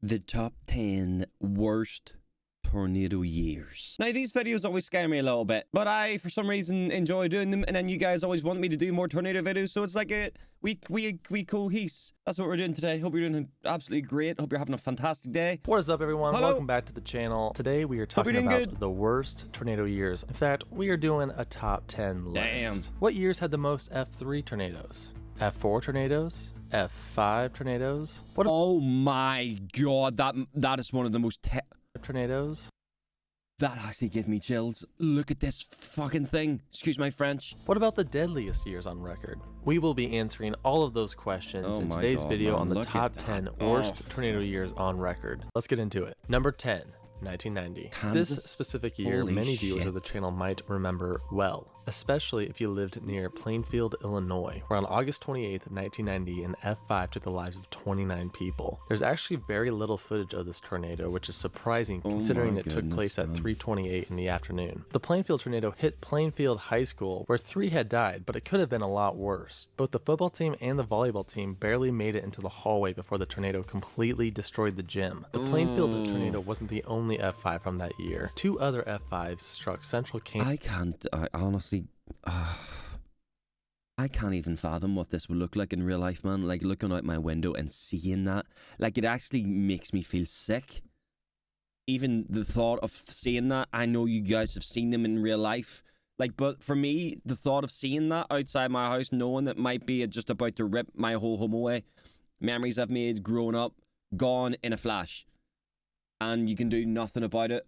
The top 10 worst tornado years. Now, these videos always scare me a little bit, but I, for some reason, enjoy doing them, and then you guys always want me to do more tornado videos, so it's like we cohese. That's what we're doing today. Hope you're doing absolutely great. Hope you're having a fantastic day. What is up, everyone? Hello. Welcome back to the channel. Today we are talking about the worst tornado years. In fact, we are doing a top 10 list. Damn. What years had the most F3 tornadoes? F4 tornadoes? F5 tornadoes? Oh my god, that is one of the most tornadoes? That actually gives me chills. Look at this fucking thing. Excuse my French. What about the deadliest years on record? We will be answering all of those questions in today's video on the top 10 worst tornado years on record. Let's get into it. Number 10, 1990. Kansas? This specific year, Holy many viewers shit. of the channel might remember well, especially if you lived near Planefield, Illinois, where on August 28th, 1990, an F5 took the lives of 29 people. There's actually very little footage of this tornado, which is surprising considering it took place at 3:28 in the afternoon. The Planefield tornado hit Planefield High School, where 3 had died, but it could have been a lot worse. Both the football team and the volleyball team barely made it into the hallway before the tornado completely destroyed the gym. The Planefield tornado wasn't the only F5 from that year. 2 other F5s struck central Kansas. I honestly, I can't even fathom what this would look like in real life, man. Like, looking out my window and seeing that, like, it actually makes me feel sick. Even the thought of seeing that, I know you guys have seen them in real life. Like, but for me, the thought of seeing that outside my house, knowing that might be just about to rip my whole home away, memories I've made growing up, gone in a flash. And you can do nothing about it.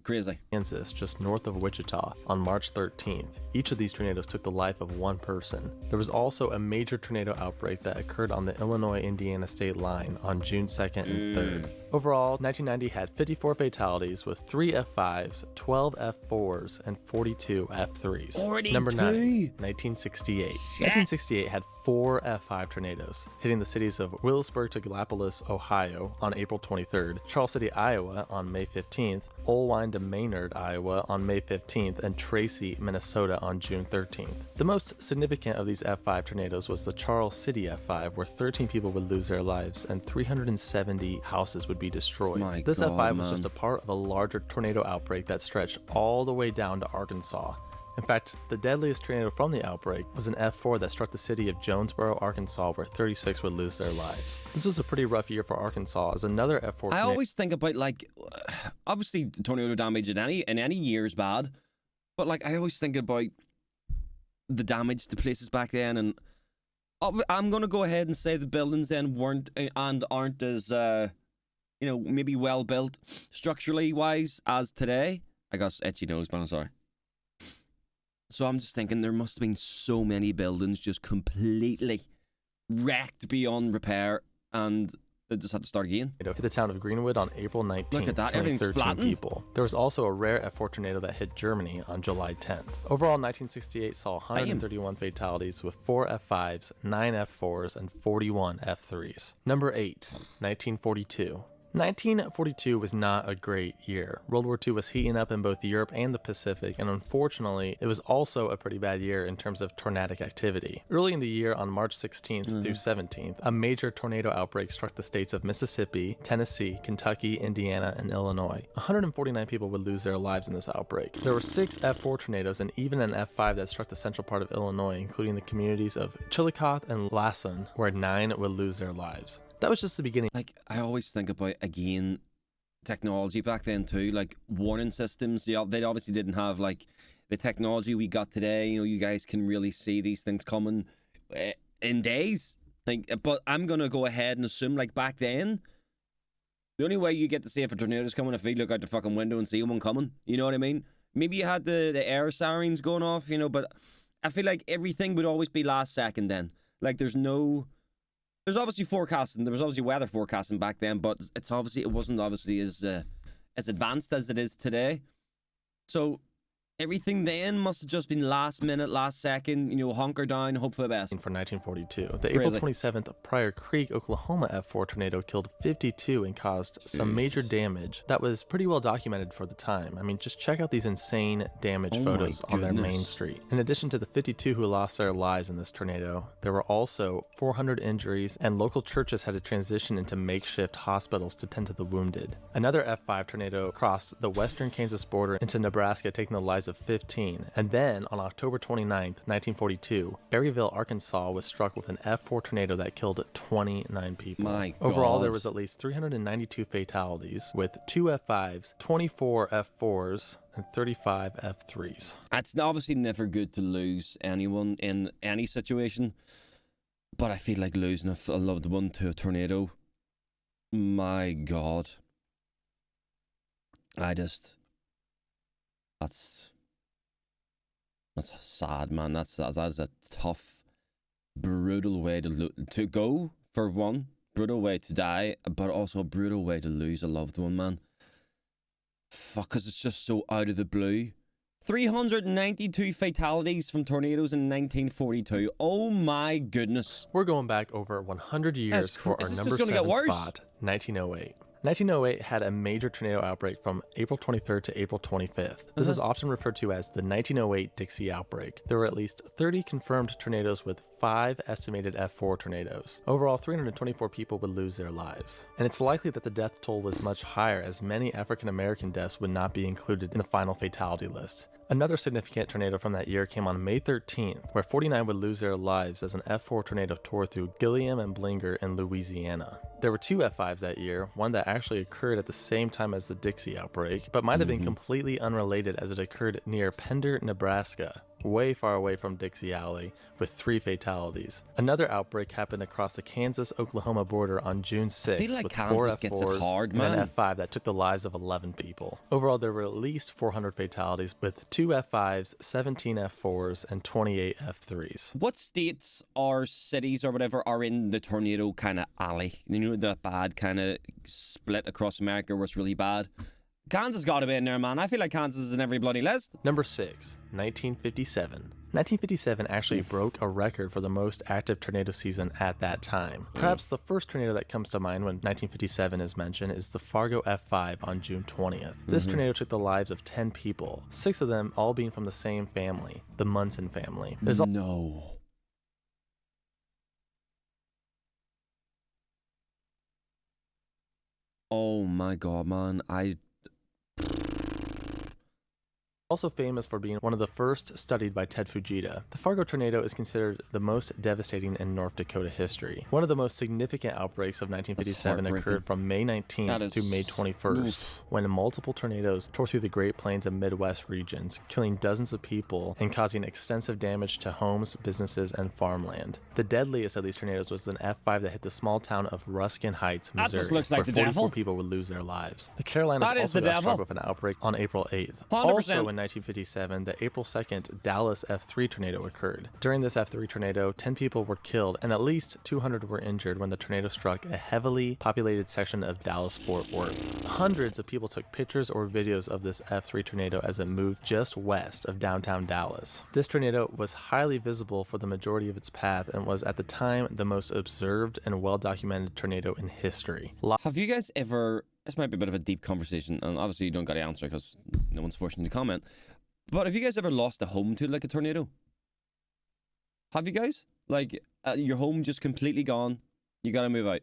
Crazy. Kansas, just north of Wichita, on March 13th. Each of these tornadoes took the life of 1 person. There was also a major tornado outbreak that occurred on the Illinois-Indiana state line on June 2nd and 3rd. Overall, 1990 had 54 fatalities with 3 F5s, 12 F4s, and 42 F3s. 42? Number 9, 1968. 1968 had 4 F5 tornadoes, hitting the cities of Willisburg to Gallipolis, Ohio on April 23rd, Charles City, Iowa on May 15th, Olwine to Maynard, Iowa on May 15th, and Tracy, Minnesota on June 13th. The most significant of these F5 tornadoes was the Charles City F5, where 13 people would lose their lives and 370 houses would be destroyed. This F5 was just a part of a larger tornado outbreak that stretched all the way down to Arkansas. In fact, the deadliest tornado from the outbreak was an F4 that struck the city of Jonesboro, Arkansas, where 36 would lose their lives. This was a pretty rough year for Arkansas, as another F4 tornado. I always think about, like, obviously the tornado damage in any year is bad, but like I always think about the damage to places back then, and I'm gonna go ahead and say the buildings then weren't and aren't as you know, maybe well built structurally wise as today. I got itchy nose, but I'm sorry. So I'm just thinking there must have been so many buildings just completely wrecked beyond repair, and they just had to start again. Hit the town of Greenwood on April 19th. Look at that, killing everything's 13 flattened. people. There was also a rare F4 tornado that hit Germany on July 10th. Overall, 1968 saw 131 fatalities with 4 F5s, 9 F4s, and 41 F3s. Number 8, 1942. 1942 was not a great year. World War II was heating up in both Europe and the Pacific, and unfortunately, it was also a pretty bad year in terms of tornadic activity. Early in the year, on March 16th through 17th, a major tornado outbreak struck the states of Mississippi, Tennessee, Kentucky, Indiana, and Illinois. 149 people would lose their lives in this outbreak. There were 6 F4 tornadoes and even an F5 that struck the central part of Illinois, including the communities of Chillicothe and Lassen, where 9 would lose their lives. That was just the beginning. Like, I always think about, again, technology back then too, like warning systems. They obviously didn't have like the technology we got today. You know, you guys can really see these things coming in days. Like, but I'm gonna go ahead and assume, like, back then, the only way you get to see if a tornado's coming if you look out the fucking window and see one coming. You know what I mean? Maybe you had the air sirens going off, you know, but I feel like everything would always be last second then. Like, there's obviously forecasting. There was obviously weather forecasting back then, but it wasn't obviously as advanced as it is today. So everything then must have just been last minute, last second, hunker down, hope for the best. For 1942, the April 27th Pryor Creek, Oklahoma F4 tornado killed 52 and caused some major damage that was pretty well documented for the time. I mean, just check out these insane damage photos on their main street. In addition to the 52 who lost their lives in this tornado, there were also 400 injuries, and local churches had to transition into makeshift hospitals to tend to the wounded. Another F5 tornado crossed the western Kansas border into Nebraska, taking the lives of 15. And then, on October 29th, 1942, Berryville, Arkansas was struck with an F4 tornado that killed 29 people. Overall, there was at least 392 fatalities, with 2 F5s, 24 F4s, and 35 F3s. It's obviously never good to lose anyone in any situation, but I feel like losing a loved one to a tornado, my God. That's sad, man. That is a tough, brutal way to go, for one. Brutal way to die, but also a brutal way to lose a loved one, man. Fuck, because it's just so out of the blue. 392 fatalities from tornadoes in 1942. Oh my goodness. We're going back over 100 years for our number 7 spot, 1908. 1908 had a major tornado outbreak from April 23rd to April 25th. This is often referred to as the 1908 Dixie outbreak. There were at least 30 confirmed tornadoes with 5 estimated F4 tornadoes. Overall, 324 people would lose their lives. And it's likely that the death toll was much higher, as many African American deaths would not be included in the final fatality list. Another significant tornado from that year came on May 13th, where 49 would lose their lives as an F4 tornado tore through Gilliam and Blinger in Louisiana. There were 2 F5s that year, one that actually occurred at the same time as the Dixie outbreak, but might have been completely unrelated as it occurred near Pender, Nebraska, way far away from Dixie Alley, with 3 fatalities. Another outbreak happened across the Kansas-Oklahoma border on June 6th, with 4 F4s and an F5 that took the lives of 11 people. Overall, there were at least 400 fatalities, with 2 F5s, 17 F4s, and 28 F3s. What states or cities or whatever are in the tornado kind of alley? The bad kind of split across America where it's really bad. Kansas got to be in there, man. I feel like Kansas is in every bloody list. Number 6, 1957. 1957 actually broke a record for the most active tornado season at that time. Perhaps the first tornado that comes to mind when 1957 is mentioned is the Fargo F5 on June 20th. This tornado took the lives of 10 people, 6 of them all being from the same family, the Munson family. No. Oh my God, man. Also famous for being one of the first studied by Ted Fujita. The Fargo tornado is considered the most devastating in North Dakota history. One of the most significant outbreaks of 1957 occurred from May 19th to May 21st, when multiple tornadoes tore through the Great Plains and Midwest regions, killing dozens of people and causing extensive damage to homes, businesses, and farmland. The deadliest of these tornadoes was an F5 that hit the small town of Ruskin Heights, Missouri, that just looks like where the 44 devil. people would lose their lives. The Carolinas also got struck with an outbreak on April 8th. 100%. Also in 1957, the April 2nd Dallas F3 tornado occurred. During this F3 tornado, 10 people were killed and at least 200 were injured when the tornado struck a heavily populated section of Dallas-Fort Worth. Hundreds of people took pictures or videos of this F3 tornado as it moved just west of downtown Dallas. This tornado was highly visible for the majority of its path and was at the time the most observed and well-documented tornado in history. Have you guys ever... This might be a bit of a deep conversation, and obviously you don't got to answer because no one's forcing you to comment. But have you guys ever lost a home to like a tornado? Have you guys? Like your home just completely gone, you got to move out.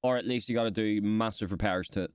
Or at least you got to do massive repairs to it.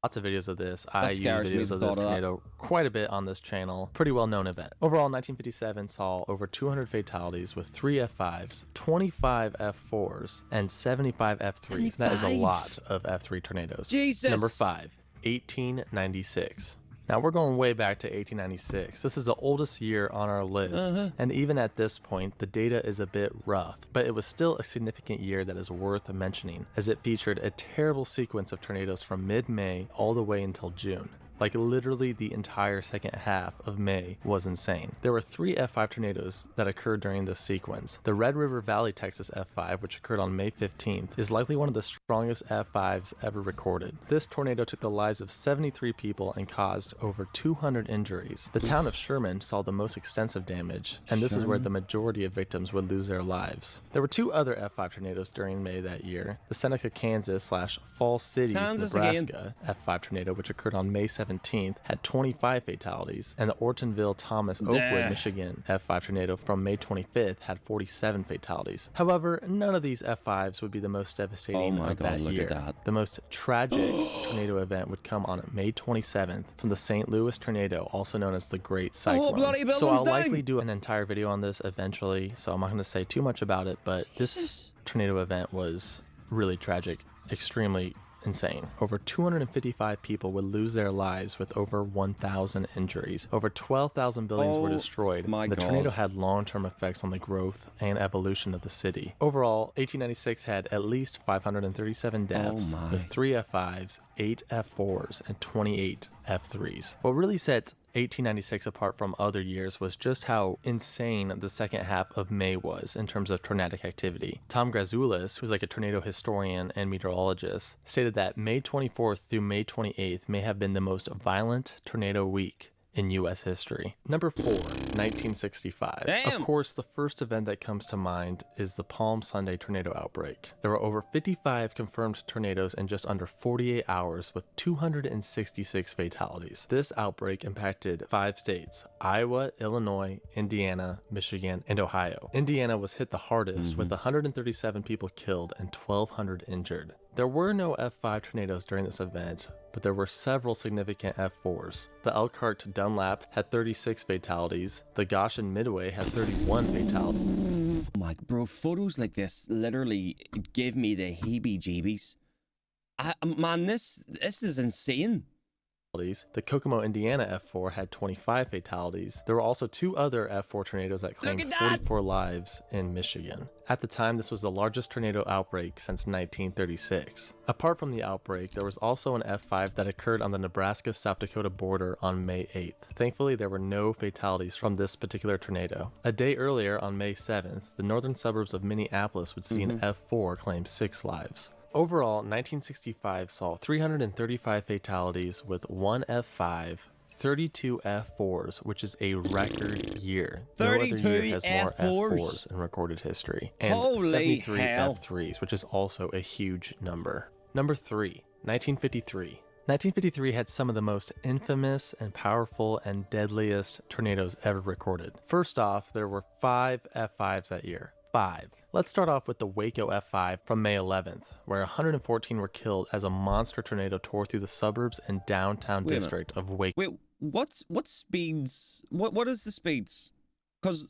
Lots of videos of this. I use videos of this tornado quite a bit on this channel. Pretty well known event. Overall, 1957 saw over 200 fatalities with 3 F5s, 25 F4s, and 75 F3s. 25? That is a lot of F3 tornadoes. Jesus! Number 5, 1896. Now we're going way back to 1896. This is the oldest year on our list, and even at this point, the data is a bit rough, but it was still a significant year that is worth mentioning, as it featured a terrible sequence of tornadoes from mid-May all the way until June. Like literally the entire second half of May was insane. There were 3 F5 tornadoes that occurred during this sequence. The Red River Valley, Texas F5, which occurred on May 15th, is likely one of the strongest F5s ever recorded. This tornado took the lives of 73 people and caused over 200 injuries. The town of Sherman saw the most extensive damage, and this is where the majority of victims would lose their lives. There were 2 other F5 tornadoes during May that year. The Seneca, Kansas / Falls City, Nebraska F5 tornado, which occurred on May 17th, had 25 fatalities, and the Ortonville, Thomas, Oakwood, Michigan F5 tornado from May 25th had 47 fatalities. However, none of these F5s would be the most devastating of that year. The most tragic tornado event would come on May 27th from the St. Louis tornado, also known as the Great Cyclone. So I'll likely do an entire video on this eventually, so I'm not going to say too much about it, but this tornado event was really tragic, extremely insane. Over 255 people would lose their lives with over 1,000 injuries. Over 12,000 buildings were destroyed. The tornado had long-term effects on the growth and evolution of the city. Overall, 1896 had at least 537 deaths, with 3 F5s, 8 F4s, and 28 F3s. What really sets 1896 apart from other years was just how insane the second half of May was in terms of tornadic activity. Tom Grazoulis, who's like a tornado historian and meteorologist, stated that May 24th through May 28th may have been the most violent tornado week in U.S. history. Number 4, 1965. Of course, the first event that comes to mind is the Palm Sunday tornado outbreak. There were over 55 confirmed tornadoes in just under 48 hours with 266 fatalities. This outbreak impacted 5 states: Iowa, Illinois, Indiana, Michigan, and Ohio. Indiana was hit the hardest with 137 people killed and 1,200 injured. There were no F5 tornadoes during this event, but there were several significant F4s. The Elkhart Dunlap had 36 fatalities. The Goshen Midway had 31 fatalities. Bro, photos like this literally give me the heebie-jeebies. Man, this is insane. The Kokomo, Indiana F4 had 25 fatalities. There were also 2 other F4 tornadoes that claimed 44 lives in Michigan. At the time, this was the largest tornado outbreak since 1936. Apart from the outbreak, there was also an F5 that occurred on the Nebraska-South Dakota border on May 8th. Thankfully, there were no fatalities from this particular tornado. A day earlier, on May 7th, the northern suburbs of Minneapolis would see an F4 claim 6 lives. Overall, 1965 saw 335 fatalities with 1 F5, 32 F4s, which is a record year. No other year has more F4s in recorded history. And 73 F3s, which is also a huge number. Number 3, 1953. 1953 had some of the most infamous and powerful and deadliest tornadoes ever recorded. First off, there were 5 F5s that year. 5. Let's start off with the Waco F5 from May 11th, where 114 were killed as a monster tornado tore through the suburbs and downtown district of Waco. Wait, what speeds? What is the speeds? Because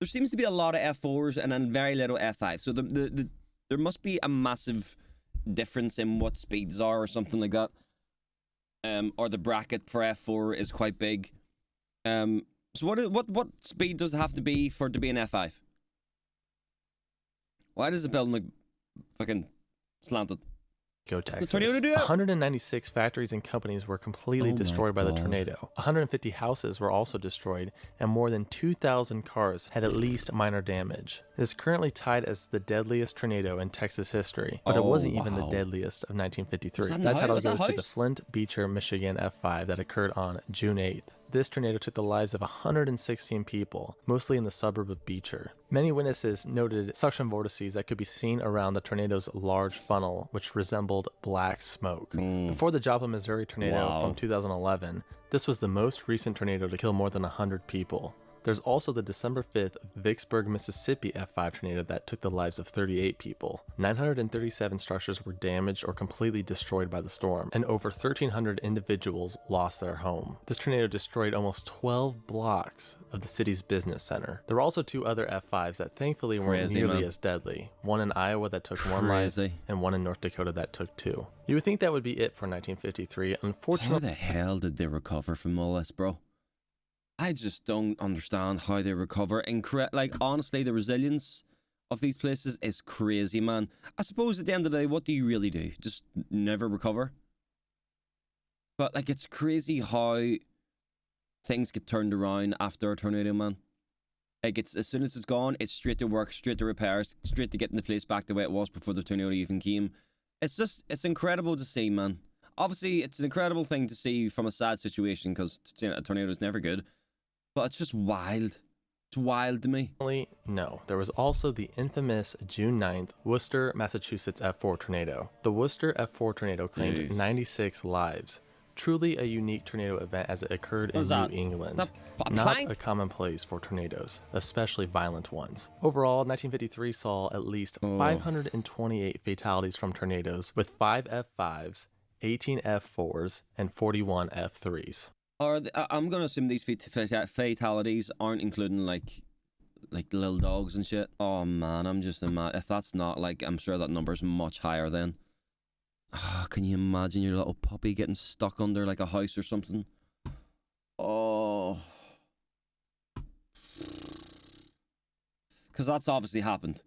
there seems to be a lot of F4s and then very little F5s. So there must be a massive difference in what speeds are or something like that. Or the bracket for F4 is quite big. So what speed does it have to be for it to be an F5? Why does the building look fucking slanted? Texas. 196 factories and companies were completely destroyed by the tornado. 150 houses were also destroyed, and more than 2,000 cars had at least minor damage. It is currently tied as the deadliest tornado in Texas history, but it wasn't even the deadliest of 1953. That title goes to the Flint Beecher, Michigan F5 that occurred on June 8th. This tornado took the lives of 116 people, mostly in the suburb of Beecher. Many witnesses noted suction vortices that could be seen around the tornado's large funnel, which resembled black smoke. Before the Joplin, Missouri tornado from 2011, this was the most recent tornado to kill more than 100 people. There's also the December 5th Vicksburg, Mississippi F5 tornado that took the lives of 38 people. 937 structures were damaged or completely destroyed by the storm, and over 1,300 individuals lost their home. This tornado destroyed almost 12 blocks of the city's business center. There were also 2 other F5s that thankfully weren't nearly as deadly. One in Iowa that took 1 life, and one in North Dakota that took 2. You would think that would be it for 1953. Unfortunately, how the hell did they recover from all this, bro? I just don't understand how they recover. Like, honestly, the resilience of these places is crazy, man. I suppose at the end of the day, what do you really do? Just never recover? But like, it's crazy how things get turned around after a tornado, man. Like, it's as soon as it's gone, it's straight to work, straight to repairs, straight to getting the place back the way it was before the tornado even came. It's incredible to see, man. Obviously, it's an incredible thing to see from a sad situation, because a tornado is never good. But it's just wild. It's wild to me. No, there was also the infamous June 9th Worcester, Massachusetts F4 tornado. The Worcester F4 tornado claimed 96 lives. Truly a unique tornado event as it occurred in New England. Not a commonplace for tornadoes, especially violent ones. Overall, 1953 saw at least 528 fatalities from tornadoes, with 5 F5s, 18 F4s, and 41 F3s. I'm gonna assume these fatalities aren't including like little dogs and shit. Oh man, I'm just if that's not, like, I'm sure that number's much higher then. Can you imagine your little puppy getting stuck under like a house or something? Oh, because that's obviously happened.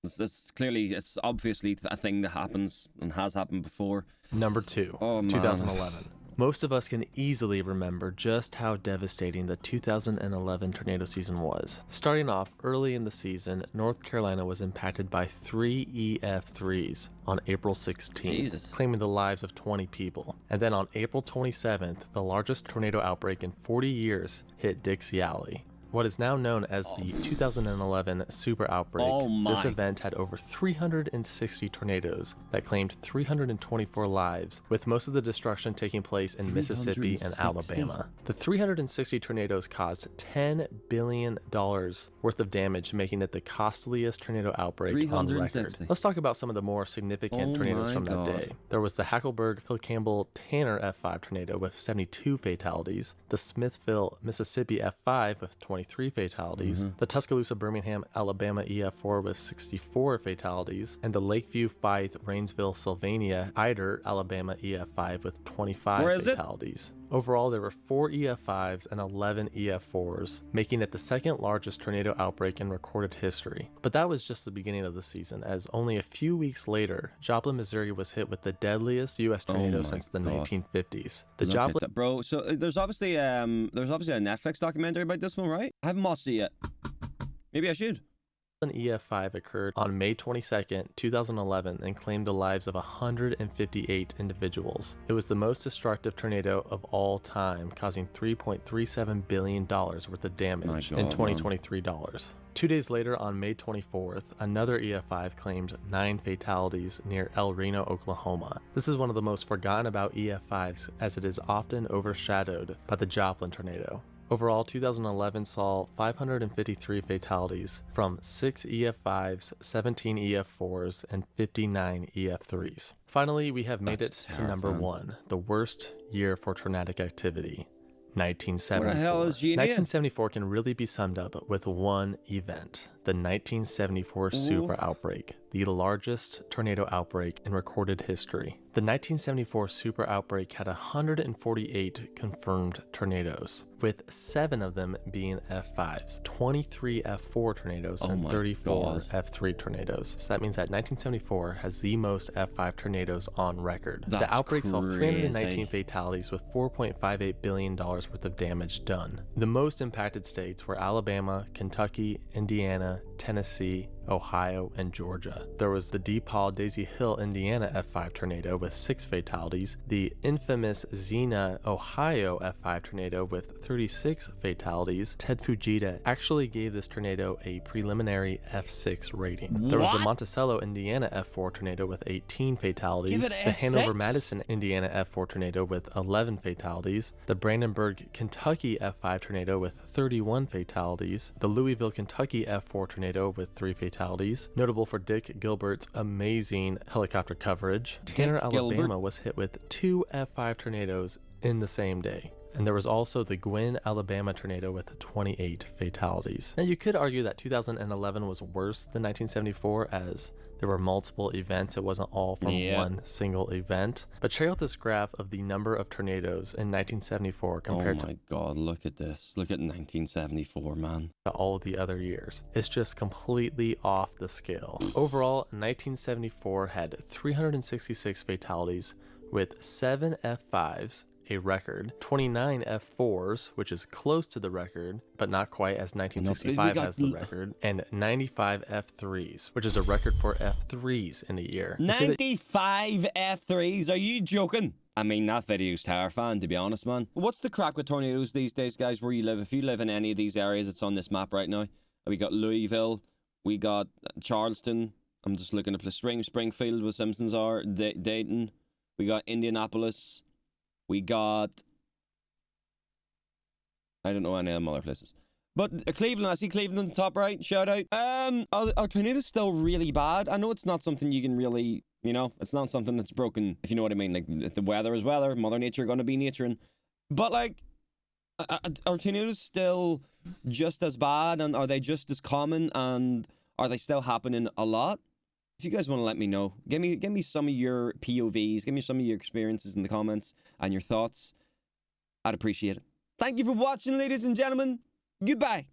It's obviously a thing that happens and has happened before. Number 2, 2011. Most of us can easily remember just how devastating the 2011 tornado season was. Starting off early in the season, North Carolina was impacted by 3 EF3s on April 16th, claiming the lives of 20 people. And then on April 27th, the largest tornado outbreak in 40 years hit Dixie Alley. What is now known as the 2011 Super Outbreak. This event had over 360 tornadoes that claimed 324 lives, with most of the destruction taking place in Mississippi and Alabama. The 360 tornadoes caused $10 billion worth of damage, making it the costliest tornado outbreak on record. Let's talk about some of the more significant tornadoes from that day. There was the Hackleburg Phil Campbell Tanner F5 tornado with 72 fatalities, the Smithville Mississippi F5 with 23 fatalities, the Tuscaloosa Birmingham Alabama EF4 with 64 fatalities, and the Lakeview Fife Rainsville Sylvania Hyder Alabama EF5 with 25 fatalities. Overall, there were 4 EF5s and 11 EF4s, making it the second largest tornado outbreak in recorded history. But that was just the beginning of the season, as only a few weeks later, Joplin, Missouri was hit with the deadliest U.S. tornado since the 1950s. The Joplin... Bro, so there's obviously a Netflix documentary about this one, right? I haven't watched it yet. Maybe I should. EF5 occurred on May 22nd, 2011 and claimed the lives of 158 individuals. It was the most destructive tornado of all time, causing $3.37 billion worth of damage in 2023 dollars. 2 days later, on May 24th, another EF5 claimed 9 fatalities near El Reno, Oklahoma. This is one of the most forgotten about EF5s, as it is often overshadowed by the Joplin tornado. Overall, 2011 saw 553 fatalities from 6 EF5s, 17 EF4s, and 59 EF3s. Finally, we have made it to number 1, the worst year for tornadic activity, 1974. What the hell is GNA? 1974 can really be summed up with one event, the 1974 Super Outbreak, the largest tornado outbreak in recorded history. The 1974 Super Outbreak had 148 confirmed tornadoes, with 7 of them being F5s, 23 F4 tornadoes, and 34 F3 tornadoes. So that means that 1974 has the most F5 tornadoes on record. The outbreak saw 319 fatalities with $4.58 billion worth of damage done. The most impacted states were Alabama, Kentucky, Indiana, Tennessee, Ohio, and Georgia. There was the DePaul Daisy Hill, Indiana F5 tornado with 6 fatalities, the infamous Xena, Ohio F5 tornado with 36 fatalities. Ted Fujita actually gave this tornado a preliminary F6 rating. There was the Monticello, Indiana F4 tornado with 18 fatalities, the Hanover, Madison, Indiana F4 tornado with 11 fatalities, the Brandenburg, Kentucky F5 tornado with 31 fatalities, the Louisville, Kentucky F4 tornado with 3 fatalities, notable for Dick Gilbert's amazing helicopter coverage. Tanner, Alabama was hit with 2 F5 tornadoes in the same day. And there was also the Gwynn, Alabama tornado with 28 fatalities. Now you could argue that 2011 was worse than 1974 as there were multiple events. It wasn't all from one single event. But check out this graph of the number of tornadoes in 1974 compared to... Oh my god, look at this. Look at 1974, man. All the other years. It's just completely off the scale. Overall, 1974 had 366 fatalities, with 7 F5s, a record, 29 F4s, which is close to the record, but not quite as 1965 has the record, and 95 F3s, which is a record for F3s in a year. 95 F3s? Are you joking? I mean, that video's terrifying, to be honest, man. What's the crack with tornadoes these days, guys, where you live? If you live in any of these areas, it's on this map right now. We got Louisville, we got Charleston. I'm just looking at Springfield, where Simpsons are, Dayton. We got Indianapolis. We got... I don't know any of them other places. But Cleveland, I see Cleveland on the top right. Shout out. Are tornadoes still really bad? I know it's not something you can really... You know, it's not something that's broken, if you know what I mean. Like, the weather is weather. Mother Nature going to be naturing. But, like, are tornadoes still just as bad? And are they just as common? And are they still happening a lot? If you guys want to let me know, give me some of your POVs. Give me some of your experiences in the comments and your thoughts. I'd appreciate it. Thank you for watching, ladies and gentlemen. Goodbye.